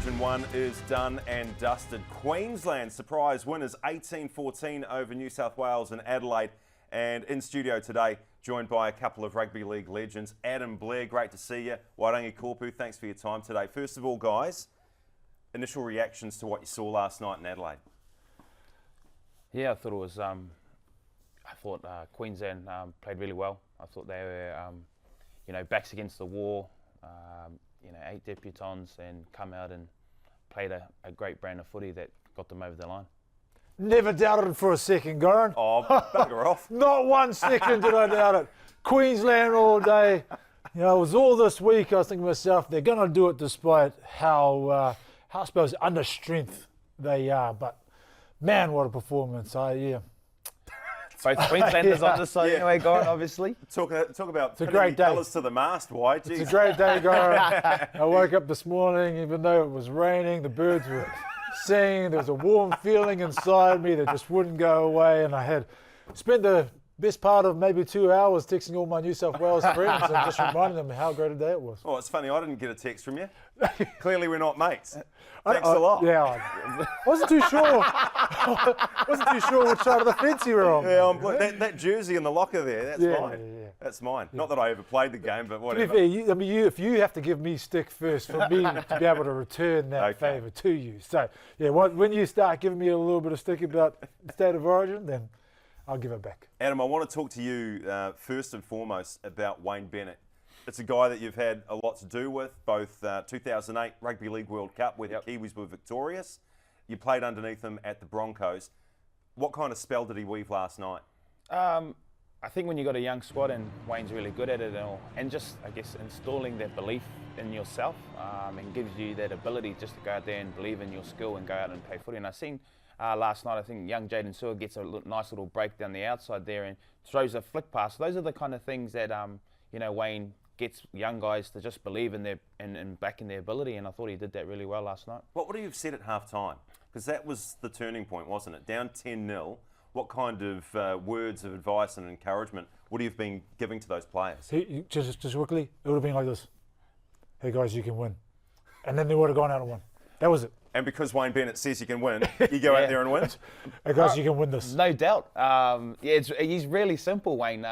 Division 1 is done and dusted. Queensland surprise winners 18-14 over New South Wales and Adelaide. And in studio today, joined by a couple of rugby league legends. Adam, Blair, great to see you. Wairangi, Koopu, thanks for your time today. First of all, guys, initial reactions to what you saw last night in Adelaide. Yeah, I thought it was. I thought Queensland played really well. I thought they were, backs against the wall. 8 debutants and come out and played a great brand of footy that got them over the line. Never doubted it for a second, Goran. Oh, bugger off. Not 1 second did I doubt it. Queensland all day. It was all this week. I was thinking to myself, they're going to do it despite how I suppose, under strength they are. But, man, what a performance. Both Queenslanders on this side anyway, Goran, obviously. Talk about it's a great day. Colours to the mast, why? It's a great day, Goran. I woke up this morning, even though it was raining, the birds were singing, there was a warm feeling inside me that just wouldn't go away, and I had spent the best part of maybe 2 hours texting all my New South Wales friends and just reminding them how great a day it was. Oh, it's funny, I didn't get a text from you. Clearly we're not mates. Thanks a lot. Yeah, I wasn't too sure. Wasn't too sure which side of the fence you were on. Yeah, that jersey in the locker there, that's mine. Yeah. That's mine. Yeah. Not that I ever played the game, but whatever. To be fair, if you have to give me stick first for me to be able to return that favour to you. So, yeah, when you start giving me a little bit of stick about State of Origin, then I'll give it back. Adam, I want to talk to you first and foremost about Wayne Bennett. It's a guy that you've had a lot to do with, both 2008 Rugby League World Cup, where the Kiwis were victorious. You played underneath him at the Broncos. What kind of spell did he weave last night? I think when you've got a young squad and Wayne's really good at it and just, I guess, installing that belief in yourself and gives you that ability just to go out there and believe in your skill and go out and play footy. And I seen last night, I think young Jaden Sewer gets a nice little break down the outside there and throws a flick pass. Those are the kind of things that, Wayne gets young guys to just believe in their and back in their ability, and I thought he did that really well last night. What would you have said at half-time? Because that was the turning point, wasn't it? Down 10-0. What kind of words of advice and encouragement would he have been giving to those players? Just quickly, it would have been like this. Hey, guys, you can win. And then they would have gone out and won. That was it. And because Wayne Bennett says you can win, you go out there and win? Hey, guys, you can win this. No doubt. He's really simple, Wayne.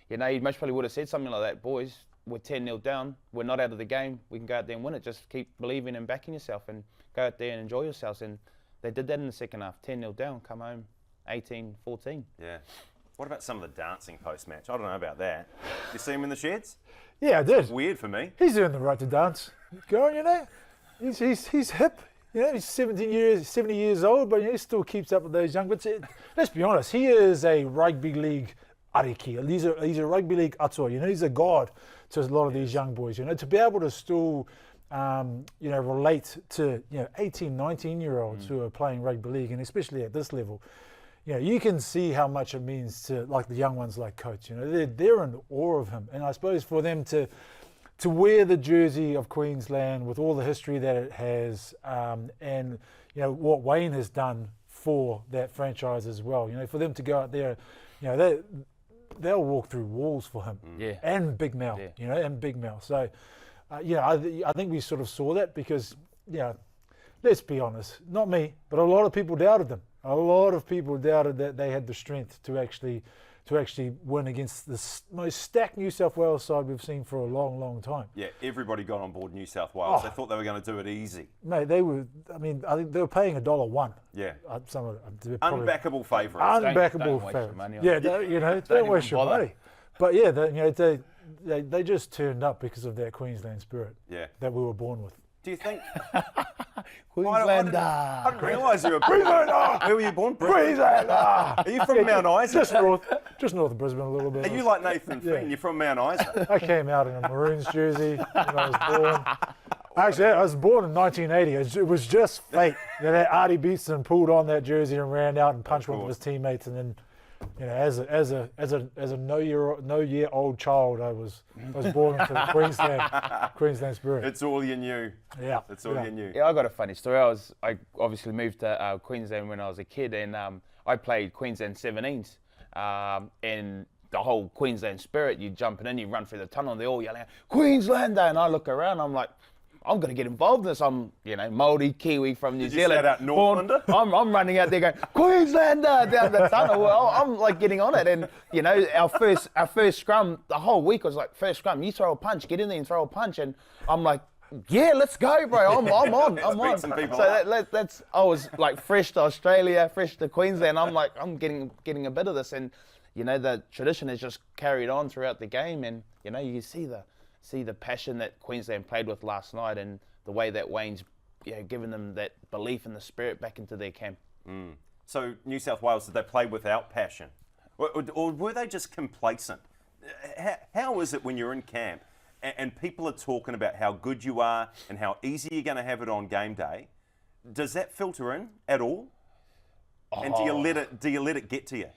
He most probably would have said something like that. Boys, we're 10-0 down. We're not out of the game. We can go out there and win it. Just keep believing and backing yourself and go out there and enjoy yourselves. And they did that in the second half. 10-0 down, come home 18-14. Yeah. What about some of the dancing post-match? I don't know about that. You see him in the sheds? Yeah, I did. It's weird for me. He's earned the right to dance. Goran, he's hip. He's 70 years old, but he still keeps up with those young. But let's be honest, he is a rugby league ariki. He's a rugby league atua. He's a god to a lot of these young boys. To be able to still, relate to 18, 19-year-olds who are playing rugby league, and especially at this level, you can see how much it means to like the young ones like Coach. They're in awe of him, and I suppose for them to wear the jersey of Queensland with all the history that it has, and what Wayne has done for that franchise as well. For them to go out there, they'll walk through walls for him. Yeah. And Big Mel. And Big Mel. So, I think we sort of saw that because, let's be honest, not me, but a lot of people doubted them. A lot of people doubted that they had the strength to actually win against the most stacked New South Wales side we've seen for a long, long time. Yeah, everybody got on board New South Wales. They thought they were going to do it easy. Mate, I think they were paying $1.01. Yeah. Some of them. Unbackable favourites. Unbackable favourites. Yeah, don't waste your money. But yeah, they just turned up because of that Queensland spirit that we were born with. Do you think... Queenslander. I didn't realise you were... Queenslander! Where were you born? Queenslander! Are you from Mount Isa? Just north of Brisbane a little bit. Are you like Nathan Finn? You're from Mount Isa? I came out in a Maroons jersey when I was born. Actually, I was born in 1980. It was just fate. That Artie Beetson pulled on that jersey and ran out and punched one of his teammates, and then, as a no-year-old child, I was born into the Queensland spirit. It's all you knew. Yeah, it's all you knew. Yeah, I got a funny story. I obviously moved to Queensland when I was a kid, and I played Queensland 17s, and the whole Queensland spirit. You jumping in, you run through the tunnel, and they're all yelling, "Queenslander!" And I look around, I'm like, I'm going to get involved in this. I'm, Māori, Kiwi from New Zealand. Did you shout out Northlander? I'm running out there going, Queenslander, down the tunnel. Well, I'm like getting on it. And, our first scrum, the whole week was like, first scrum, you throw a punch, get in there and throw a punch. And I'm like, yeah, let's go, bro. I'm on. I'm on. Some people So that's. I was like fresh to Australia, fresh to Queensland. I'm like, I'm getting a bit of this, and the tradition has just carried on throughout the game, and you see the passion that Queensland played with last night, and the way that Wayne's given them that belief and the spirit back into their camp. So New South Wales, did they play without passion, or were they just complacent? How is it when you're in camp? And people are talking about how good you are and how easy you're going to have it on game day. Does that filter in at all? And do you let it get to you?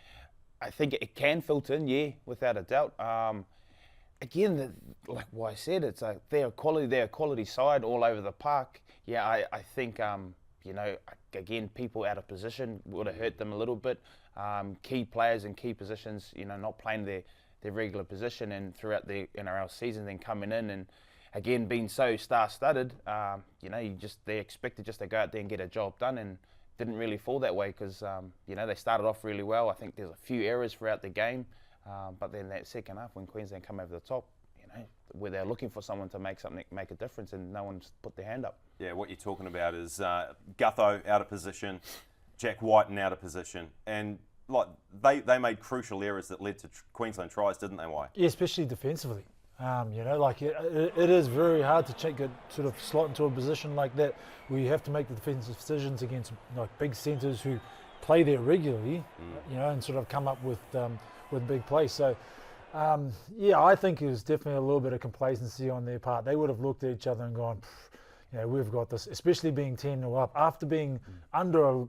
I think it can filter in, yeah, without a doubt. Again, like what I said, it's like they're a quality side all over the park. Yeah, I think again, people out of position would have hurt them a little bit. Key players in key positions, not playing their regular position, and throughout the NRL season, then coming in and again being so star-studded, they expected just to go out there and get a job done, and didn't really fall that way because they started off really well. I think there's a few errors throughout the game, but then that second half when Queensland come over the top, where they're looking for someone to make a difference, and no one's put their hand up. Yeah, what you're talking about is Gutho out of position, Jack Whiten out of position, and they made crucial errors that led to Queensland tries, didn't they, Wai? Yeah, especially defensively. It is very hard to sort of slot into a position like that where you have to make the defensive decisions against big centres who play there regularly, and sort of come up with big plays. So, I think it was definitely a little bit of complacency on their part. They would have looked at each other and gone, we've got this, especially being 10-0 up after being under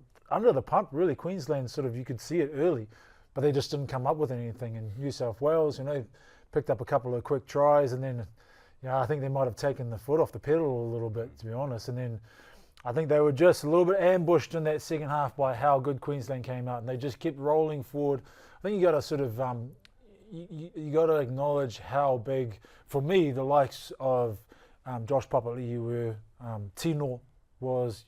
the pump. Really, Queensland you could see it early, but they just didn't come up with anything. In New South Wales, picked up a couple of quick tries, and then, I think they might have taken the foot off the pedal a little bit, to be honest. And then I think they were just a little bit ambushed in that second half by how good Queensland came out, and they just kept rolling forward. I think you got to sort of you got to acknowledge how big, for me, the likes of Josh Papali'i were, Tino was,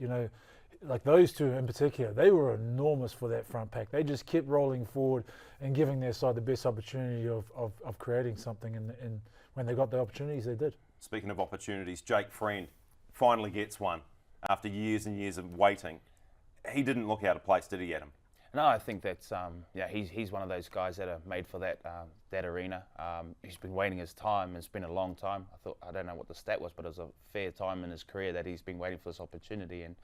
like those two in particular, they were enormous for that front pack. They just kept rolling forward and giving their side the best opportunity of creating something. And when they got the opportunities, they did. Speaking of opportunities, Jake Friend finally gets one after years and years of waiting. He didn't look out of place, did he, Adam? No, I think that's he's one of those guys that are made for that arena. He's been waiting his time. It's been a long time. I don't know what the stat was, but it was a fair time in his career that he's been waiting for this opportunity. And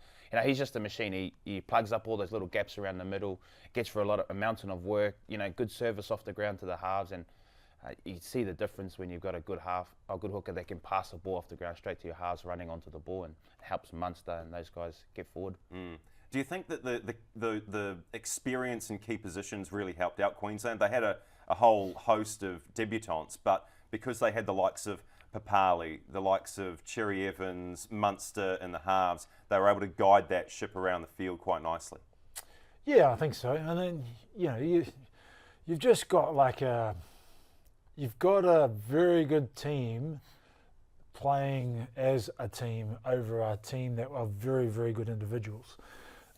he's just a machine. He plugs up all those little gaps around the middle, gets for a mountain of work. Good service off the ground to the halves, and you see the difference when you've got a good hooker that can pass the ball off the ground straight to your halves, running onto the ball, and it helps Munster and those guys get forward. Do you think that the experience in key positions really helped out Queensland? They had a whole host of debutants, but because they had the likes of Papali, the likes of Cherry Evans, Munster in the halves, they were able to guide that ship around the field quite nicely. Yeah, I think so. And then you've just got you've got a very good team playing as a team over a team that are very, very good individuals.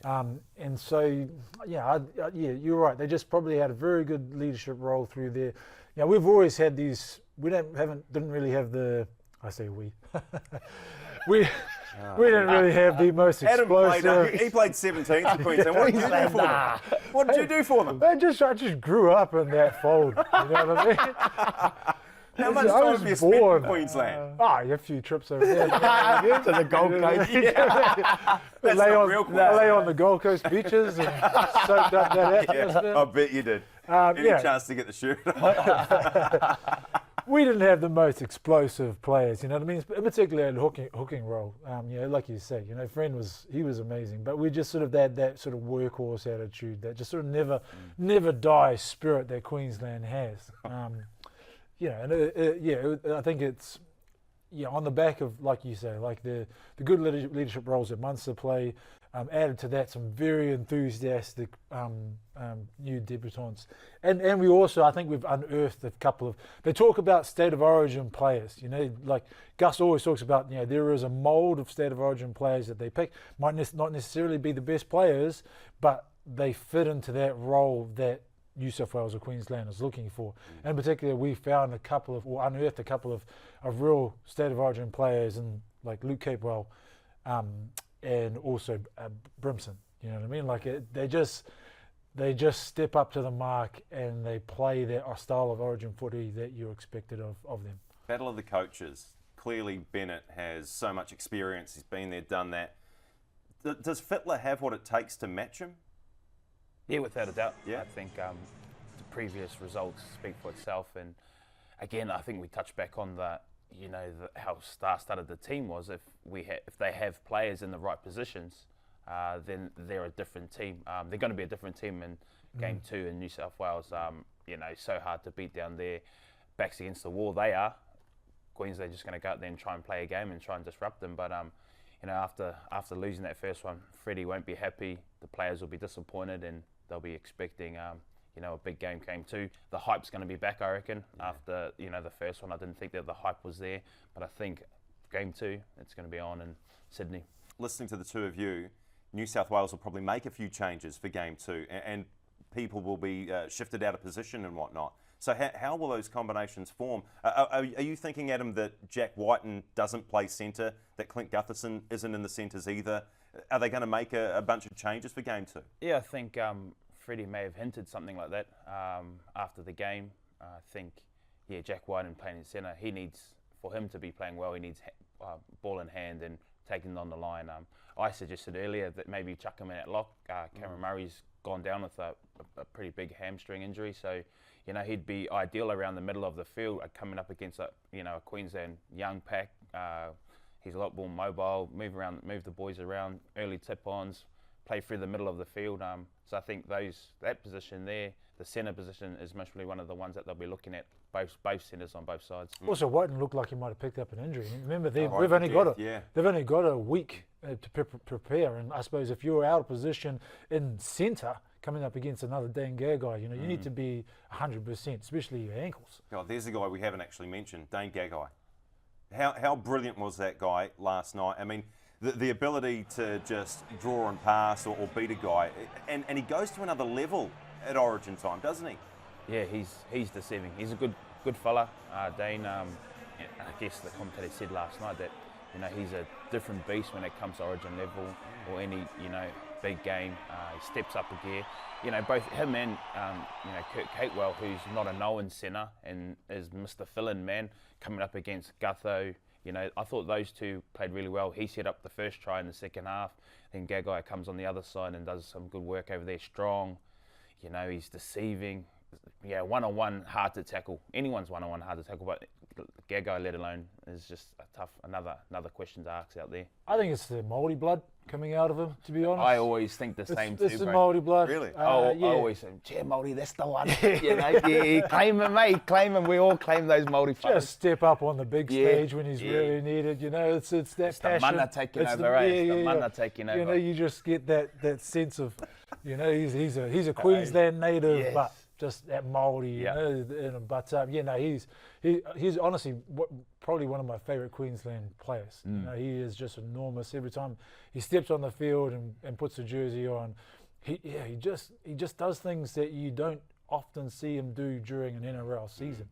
And so, you're right. They just probably had a very good leadership role through there. We've always had these. We didn't really have the. I say we. we didn't really have the most explosive. Adam he played 17th for Queensland. What did you do for them? What did you do for them? I just grew up in that fold. You know what I mean? How much time have you spent in Queensland? A few trips over there. To the Gold Coast. Lay on the Gold Coast beaches and soaked up that atmosphere. I bet you did. Any chance to get the shirt on? We didn't have the most explosive players, you know what I mean? Particularly at hooking role. Like you say, Friend was amazing, but we just sort of had that sort of workhorse attitude, that just sort of never die spirit that Queensland has. I think on the back of, like you say, like the good leadership roles that Munster play, added to that some very enthusiastic new debutants, and we also, I think we've unearthed a couple of. They talk about state of origin players. Like Gus always talks about. There is a mould of state of origin players that they pick. Might not necessarily be the best players, but they fit into that role that New South Wales or Queensland is looking for. In particular, we found unearthed a couple of real state of origin players, and like Luke Capewell, and also Brimson. You know what I mean? Like they just step up to the mark and they play that style of origin footy that you expected of them. Battle of the coaches. Clearly, Bennett has so much experience. He's been there, done that. Does Fittler have what it takes to match him? Yeah, without a doubt. Yeah. I think the previous results speak for itself, and again, I think we touched back on how star-studded the team was. If they have players in the right positions, then they're a different team. They're going to be a different team in Game 2 in New South Wales. So hard to beat down there, backs against the wall. They are. Queensland just going to go out there and try and play a game and try and disrupt them. But after losing that first one, Freddie won't be happy. The players will be disappointed, and they'll be expecting a big Game 2. The hype's going to be back, I reckon. Yeah. After the first one, I didn't think that the hype was there, but I think Game 2, it's going to be on in Sydney. Listening to the two of you, New South Wales will probably make a few changes for Game 2, and people will be shifted out of position and whatnot. So how will those combinations form? Are you thinking, Adam, that Jack Whiten doesn't play centre, that Clint Gutherson isn't in the centres either? Are they going to make a bunch of changes for Game 2? Yeah, I think Freddie may have hinted something like that after the game. I think, Jack Whiten playing in centre, for him to be playing well, he needs ball in hand and taking on the line. I suggested earlier that maybe chuck him in at lock. Cameron Murray's gone down with a pretty big hamstring injury, so he'd be ideal around the middle of the field, coming up against a Queensland young pack. He's a lot more mobile, move the boys around, early tip-ons, play through the middle of the field. So I think that position there, the centre position, is most probably one of the ones that they'll be looking at, both centres on both sides. Also, Whiten looked like he might have picked up an injury. Remember, they've only got a week to prepare, and I suppose if you're out of position in centre, coming up against another Dane Gagai, you need to be 100%, especially your ankles. God, there's a guy we haven't actually mentioned, Dane Gagai. How brilliant was that guy last night? I mean, the ability to just draw and pass or beat a guy, and he goes to another level at Origin time, doesn't he? Yeah, he's deceiving. He's a good fella, Dane. I guess the commentator said last night that he's a different beast when it comes to Origin level or any big game. He steps up a gear. Both him and Kurt Capewell, who's not a known centre and is Mr. Fill-in man, coming up against Gutho. I thought those two played really well. He set up the first try in the second half. Then Gagai comes on the other side and does some good work over there. Strong. He's deceiving. Yeah, one-on-one, hard to tackle. Anyone's one-on-one hard to tackle, but Gagai, let alone, is just a tough, another question to ask out there. I think it's the Māori blood coming out of him, to be honest. I always think the same too, It's the Māori blood. Really? I always say, "Gee, Māori, that's the one." Claim him, mate. Claim him. We all claim those Māori fighters. Just step up on the big stage when he's really needed. It's that it's passion. the mana taking over, It's the mana taking over. You just get that sense of, he's a Queensland native, but just that Māori, in him. But he's honestly probably one of my favourite Queensland players. He is just enormous. Every time he steps on the field and puts the jersey on, he just does things that you don't often see him do during an NRL season.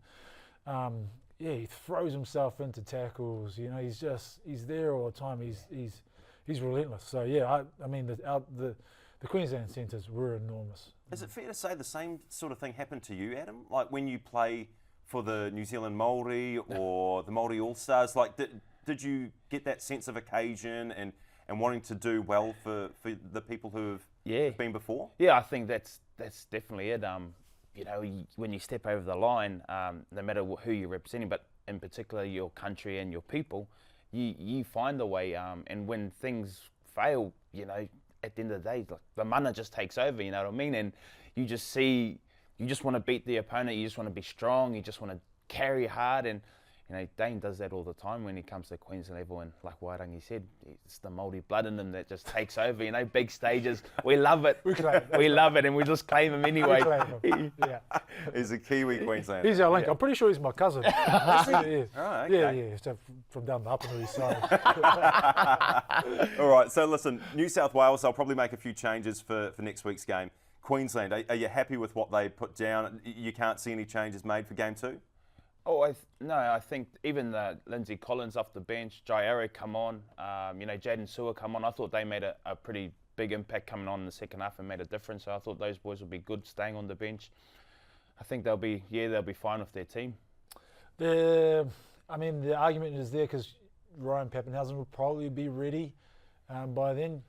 He throws himself into tackles. He's there all the time. He's relentless. So I mean the Queensland centres were enormous. Is it fair to say the same sort of thing happened to you, Adam? Like when you play for the New Zealand Māori or the Māori All-Stars, like did you get that sense of occasion and wanting to do well for the people who have been before? Yeah, I think that's definitely it. When you step over the line, no matter who you're representing, but in particular your country and your people, you find a way. And when things fail, at the end of the day, like, the mana just takes over, you know what I mean? And you just want to beat the opponent, you just want to be strong, you just want to carry hard. And, Dane does that all the time when he comes to Queensland level, and like Wairangi said, it's the Māori blood in him that just takes over. Big stages, we love it. We love it, and we just claim him anyway. Yeah. He's a Kiwi Queenslander. He's our link. I'm pretty sure he's my cousin. Yes, he is. Oh, okay. Yeah. So from down the Upper East Side. All right, so listen, New South Wales, they'll probably make a few changes for next week's game. Queensland, are you happy with what they put down? You can't see any changes made for game 2? Oh, no, I think even Lindsay Collins off the bench, Jairo come on, Jaden Sewer come on. I thought they made a pretty big impact coming on in the second half and made a difference. So I thought those boys would be good staying on the bench. I think they'll be fine with their team. The argument is there because Ryan Pappenhausen will probably be ready by then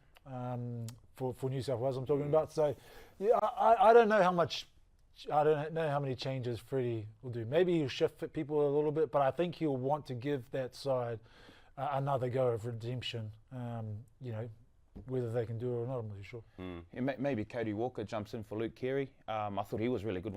for New South Wales I'm talking about. So yeah, I don't know how much. I don't know how many changes Freddie will do. Maybe he'll shift people a little bit, but I think he'll want to give that side another go of redemption. Whether they can do it or not, I'm not too sure. Yeah, maybe Cody Walker jumps in for Luke Keary. I thought he was really good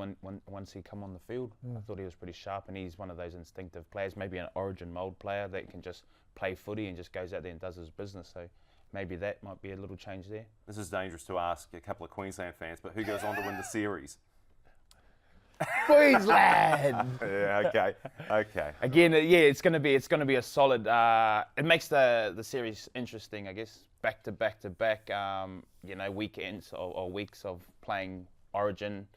once he come on the field. I thought he was pretty sharp, and he's one of those instinctive players, maybe an origin mould player that can just play footy and just goes out there and does his business. So maybe that might be a little change there. This is dangerous to ask a couple of Queensland fans, but who goes on to win the series? Queensland. Yeah. Okay. Again, it's going to be a solid. It makes the series interesting, I guess. Back to back. Weekends or weeks of playing Origin,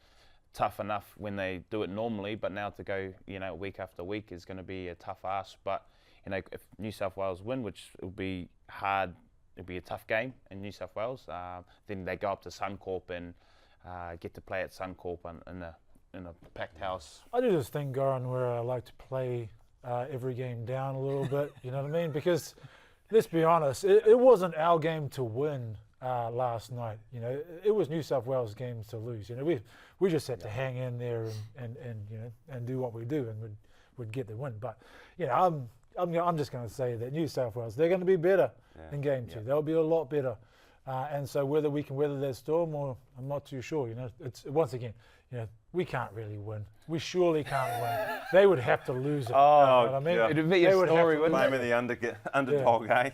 tough enough when they do it normally. But now to go, week after week is going to be a tough ask. But if New South Wales win, which will be hard, it'll be a tough game in New South Wales. Then they go up to Suncorp and get to play at Suncorp in a packed house. I do this thing, Goran, where I like to play every game down a little bit, you know what I mean? Because, let's be honest, it wasn't our game to win last night. It was New South Wales' game to lose. We just had to hang in there and do what we do, and we'd get the win. But, I'm just going to say that New South Wales, they're going to be better in game 2. They'll be a lot better. And so whether we can weather that storm, or I'm not too sure. It's once again, we can't really win. We surely can't win. They would have to lose it. Oh, you know what I mean? yeah. It'd be a story, wouldn't it? Maybe the underdog, eh?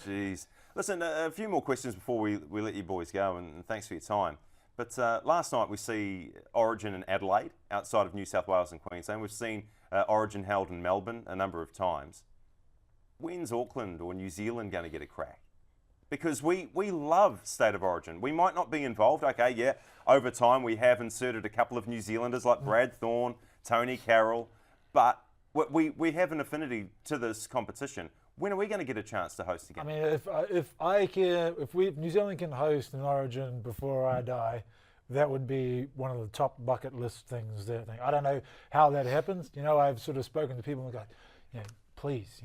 Jeez. Listen, a few more questions before we let you boys go, and thanks for your time. But last night we see Origin in Adelaide, outside of New South Wales and Queensland. We've seen Origin held in Melbourne a number of times. When's Auckland or New Zealand going to get a crack? Because we love State of Origin. We might not be involved. Okay, yeah, over time we have inserted a couple of New Zealanders like Brad Thorne, Tony Carroll, but we have an affinity to this competition. When are we going to get a chance to host again? I mean, if New Zealand can host an Origin before I die, that would be one of the top bucket list things. I don't know how that happens. I've sort of spoken to people and go, please,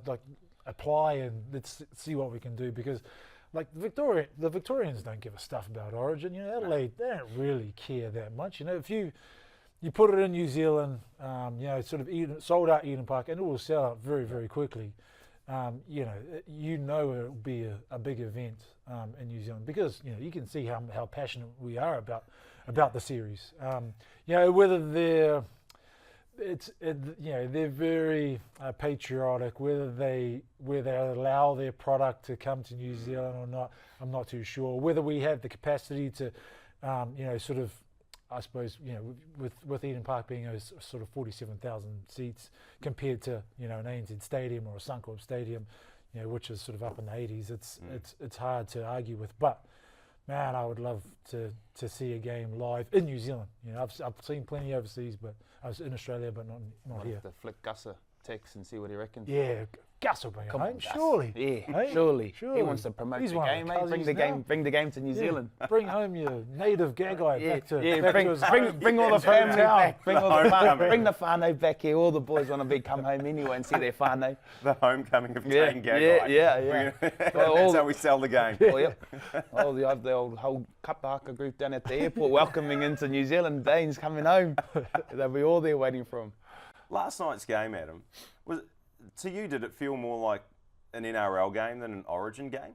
like apply and let's see what we can do, because like the Victorians don't give a stuff about Origin. Adelaide, they don't really care that much. If you put it in New Zealand, sort of sold out Eden Park, and it will sell out very, very quickly. It'll be a big event in New Zealand, because you can see how passionate we are about the series. Whether they're very patriotic. Whether they allow their product to come to New Zealand or not, I'm not too sure. Whether we have the capacity to, I suppose, with Eden Park being a sort of 47,000 seats compared to an ANZ Stadium or a Suncorp Stadium, which is sort of up in the 80s. It's hard to argue with, but. Man, I would love to see a game live in New Zealand. I've seen plenty overseas, but I was in Australia, but not here. To flick Gus a text and see what he reckons. Yeah, Gus will bring it home, Gus. surely. Yeah, hey? surely. He wants to promote the game, mate. Bring the game to New Zealand. Bring home your native Gagai back to bring all the family back. Bring the whānau back here. All the boys want to come home anyway and see their whānau. The homecoming of Kane Gagai. Yeah. That's how we sell the game. The whole Kapahaka group down at the airport welcoming into New Zealand. Dane's coming home. They'll be all there waiting for him. Last night's game, Adam, to you, did it feel more like an NRL game than an Origin game?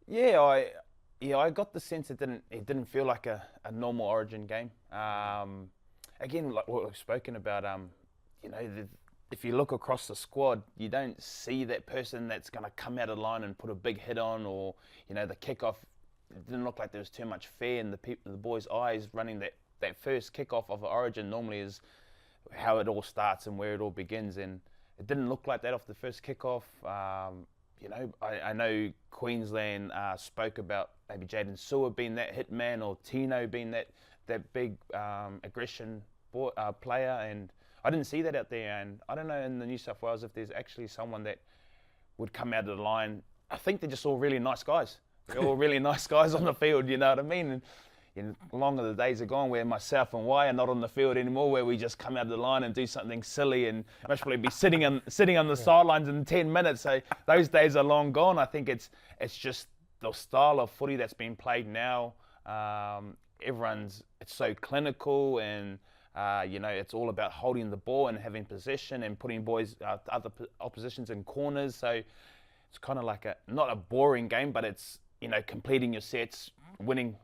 Yeah, I got the sense it didn't feel like a normal Origin game. Again, like what we've spoken about, if you look across the squad, you don't see that person that's going to come out of the line and put a big hit on, or the kickoff. It didn't look like there was too much fear in the boys' eyes running that first kickoff of Origin. Normally is how it all starts and where it all begins, and it didn't look like that off the first kickoff. I know Queensland spoke about maybe Jaden Sewer being that hit man, or Tino being that big aggression player, and I didn't see that out there. And I don't know in the New South Wales if there's actually someone that would come out of the line. I think they're just all really nice guys. They're all really nice guys on the field, you know what I mean? And longer the days are gone where myself and Y are not on the field anymore, where we just come out of the line and do something silly and most probably be sitting on the sidelines in 10 minutes. So those days are long gone. I think it's just the style of footy that's being played now. It's so clinical, and it's all about holding the ball and having possession and putting other oppositions in corners. So it's kind of like not a boring game, but it's completing your sets, winning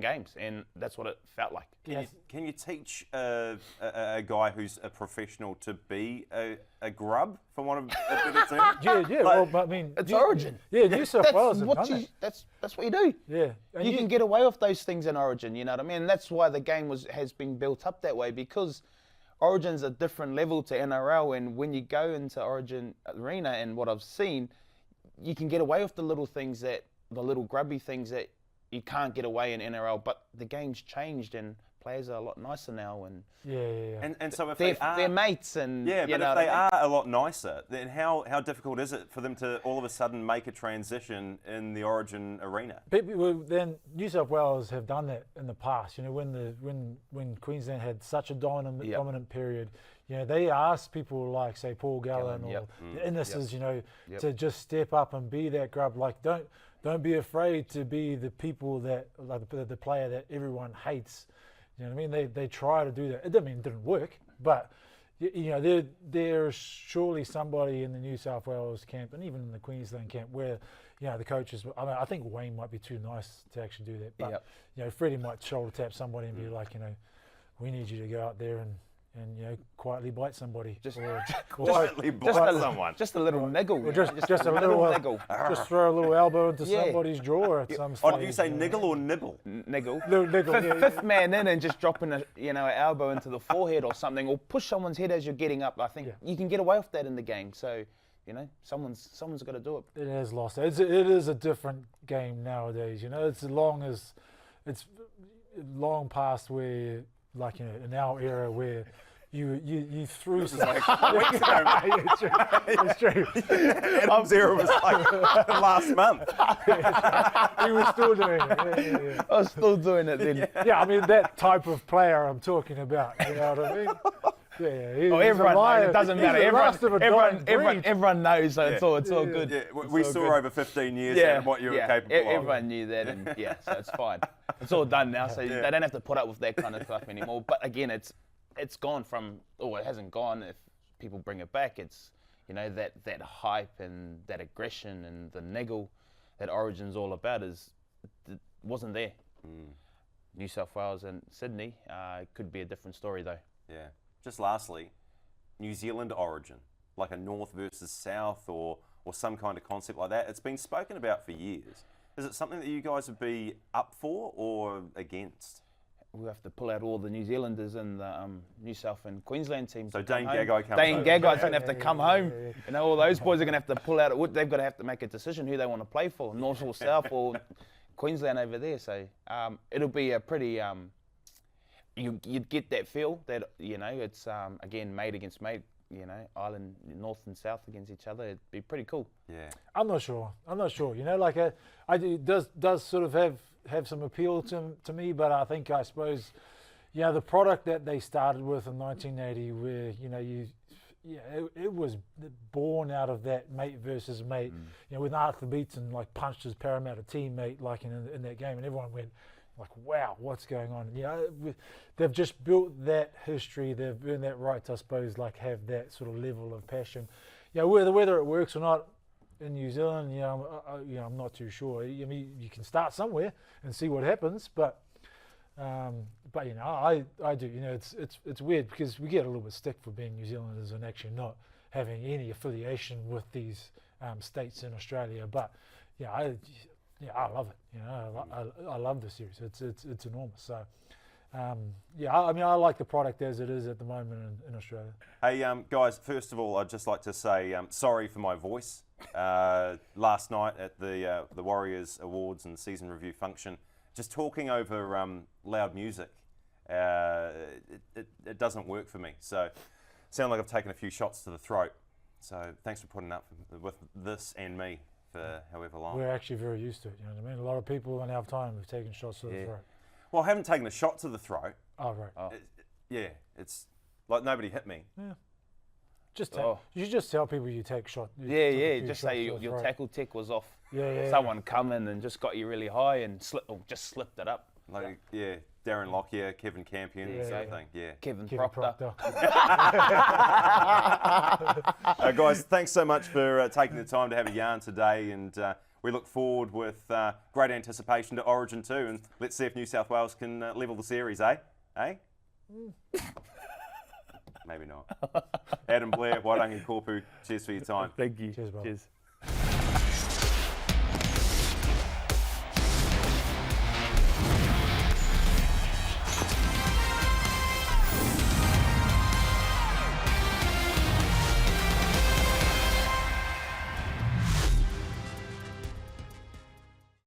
games, and that's what it felt like. Can you teach a guy who's a professional to be a grub, for want of a better term? Yeah. Well, I mean, it's Origin. Yeah, New South Wales have done it. That's what you do. Yeah, and you can get away with those things in Origin. You know what I mean? And that's why the game has been built up that way, because Origin's a different level to NRL, and when you go into Origin Arena, and what I've seen, you can get away with the little grubby things that you can't get away in NRL, but the game's changed and players are a lot nicer now, and and so if they're mates, and but if they are a lot nicer, then how difficult is it for them to all of a sudden make a transition in the Origin arena? Then New South Wales have done that in the past. When Queensland had such a dominant period, they asked people like, say, Paul Gallen or the Innes's, to just step up and be that grub. Like, don't be afraid to be the people that, like the player that everyone hates. You know what I mean? They try to do that. It doesn't mean it didn't work, but there's surely somebody in the New South Wales camp and even in the Queensland camp where the coaches. I mean, I think Wayne might be too nice to actually do that, but Freddie might shoulder tap somebody and be like, we need you to go out there and quietly bite somebody. Quietly bite someone. Just a little niggle. Or just a little niggle. Just throw a little elbow into somebody's drawer at some stage. Oh, did you say niggle or nibble? Niggle. Niggle. Fifth man in and just dropping an elbow into the forehead or something, or push someone's head as you're getting up. I think you can get away with that in the game. So, someone's got to do it. It has lost. It is a different game nowadays. It's long past where, like in our era, where you threw something. Weeks ago, mate. It's true. Adam's era was like last month. He was still doing it. I was still doing it then. Yeah, I mean, that type of player I'm talking about. You know what I mean? Everyone knows. It doesn't matter. Everyone knows, so it's all good. Yeah, we saw over 15 years and what you were capable of. Everyone knew that, and so it's fine. It's all done now, so they don't have to put up with that kind of stuff anymore. But again, it's gone from, it hasn't gone. If people bring it back, it's that hype and that aggression and the niggle that Origin's all about wasn't there. New South Wales and Sydney could be a different story though. Yeah. Just lastly, New Zealand Origin, like a North versus South or some kind of concept like that. It's been spoken about for years. Is it something that you guys would be up for or against? We'll have to pull out all the New Zealanders and the New South and Queensland teams. So Dane Gagai comes Dane Gagai's going to have to come home. All those boys are going to have to pull out. They've got to have to make a decision who they want to play for, North or South or Queensland over there. So it'll be a pretty... You'd get that feel that, it's, again, mate against mate, Island, North and South against each other. It'd be pretty cool. Yeah. I'm not sure. It does sort of have some appeal to me, but I suppose, the product that they started with in 1980 where, it was born out of that mate versus mate, when Arthur Beetson punched his Parramatta teammate in that game, and everyone went, wow, what's going on? They've just built that history. They've earned that right to, I suppose, have that sort of level of passion. Whether it works or not in New Zealand, I'm not too sure. I mean, you can start somewhere and see what happens, but I do. It's weird because we get a little bit stick for being New Zealanders and actually not having any affiliation with these states in Australia. But yeah, I love it. You know, I love the series. It's enormous. So yeah, I mean, I like the product as it is at the moment in Australia. Hey, guys, first of all, I'd just like to say sorry for my voice. Last night at the Warriors Awards and season review function, just talking over loud music, it doesn't work for me. So, sound like I've taken a few shots to the throat. So, thanks for putting up with this and me for however long. We're actually very used to it. You know what I mean? A lot of people in our time have taken shots to the throat. Well, I haven't taken a shot to the throat. Oh, right. Oh. It's like nobody hit me. Yeah. You should just tell people you take shot. Just say your tackle tech was off. Someone come in and just got you really high and just slipped it up. Like Darren Lockyer, Kevin Campion, same thing. Yeah. Kevin Proctor. Guys, thanks so much for taking the time to have a yarn today, and we look forward with great anticipation to Origin 2, and let's see if New South Wales can level the series, eh? Maybe not. Adam, Blair, Wairangi, Koopu, cheers for your time. Thank you. Cheers, brother. Cheers.